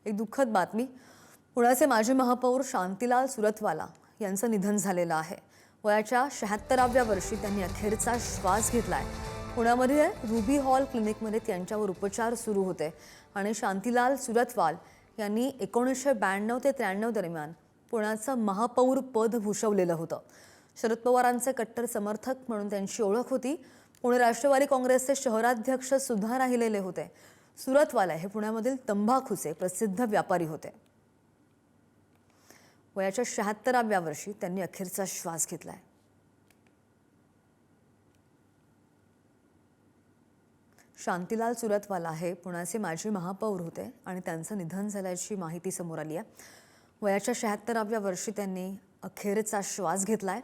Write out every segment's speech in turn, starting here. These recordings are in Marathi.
एक दुःखद बातमी. पुण्याचे माजी महापौर शांतीलाल सुरतवाला यांचं निधन झालेलं आहे. वयाच्या 76व्या वर्षी त्यांनी अखेरचा श्वास घेतलाय. पुण्यामध्ये रुबी हॉल क्लिनिकमध्ये त्यांच्यावर उपचार सुरू होते आणि शांतीलाल सुरतवाल यांनी 1992 ते 93 दरम्यान पुण्याचं महापौर पद भूषवलेलं होतं. शरद पवारांचे कट्टर समर्थक म्हणून त्यांची ओळख होती. पुणे राष्ट्रवादी काँग्रेसचे शहराध्यक्ष सुद्धा राहिलेले होते. सुरतवाला हे पुण्यामधील तंबाखूचे प्रसिद्ध व्यापारी होते. वयाच्या 76व्या वर्षी त्यांनी अखेरचा श्वास घेतलाय. शांतीलाल सुरतवाला हे पुण्याचे माजी महापौर होते आणि त्यांचं निधन झाल्याची माहिती समोर आली आहे. वयाच्या 76व्या वर्षी त्यांनी अखेरचा श्वास घेतलाय.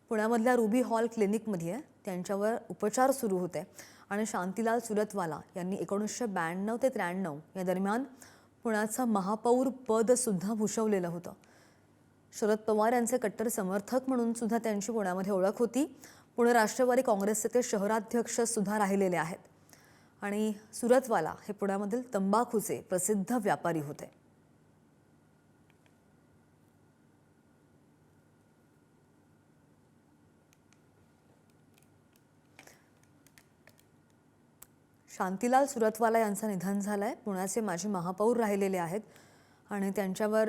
पुण्यामधल्या रुबी हॉल क्लिनिकमध्ये त्यांच्यावर उपचार सुरू होते आणि शांतीलाल सुरतवाला यांनी 1992 ते 93 या दरम्यान पुण्याचं महापौर पद सुद्धा भूषवलेलं होतं. शरद पवार यांचे कट्टर समर्थक म्हणून सुद्धा त्यांची पुण्यामध्ये ओळख होती. पुणे राष्ट्रवादी काँग्रेसचे ते शहराध्यक्ष सुद्धा राहिलेले आहेत आणि सुरतवाला हे पुण्यामधील तंबाखूचे प्रसिद्ध व्यापारी होते. शांतीलाल सुरतवाला यांचं निधन झालंय. पुण्याचे माजी महापौर राहिलेले आहेत आणि त्यांच्यावर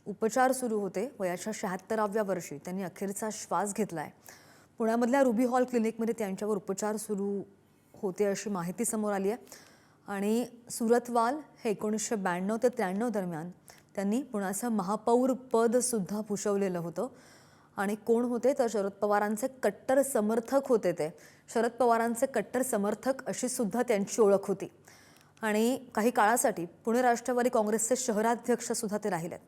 उपचार सुरू होते. वयाच्या 76व्या वर्षी त्यांनी अखेरचा श्वास घेतलाय. पुण्यामधल्या रुबी हॉल क्लिनिकमध्ये त्यांच्यावर उपचार सुरू होते अशी माहिती समोर आली आहे आणि सुरतवाल हे 1992 ते 93 दरम्यान त्यांनी पुण्याचं महापौर पद सुद्धा भूषवलेलं होतं. आणि कोण होते तर शरद पवारांचे कट्टर समर्थक होते. ते शरद पवारांचे कट्टर समर्थक अशी सुद्धा त्यांची ओळख होती आणि काही काळासाठी पुणे राष्ट्रवादी काँग्रेसचे शहराध्यक्ष सुद्धा ते राहिलेत.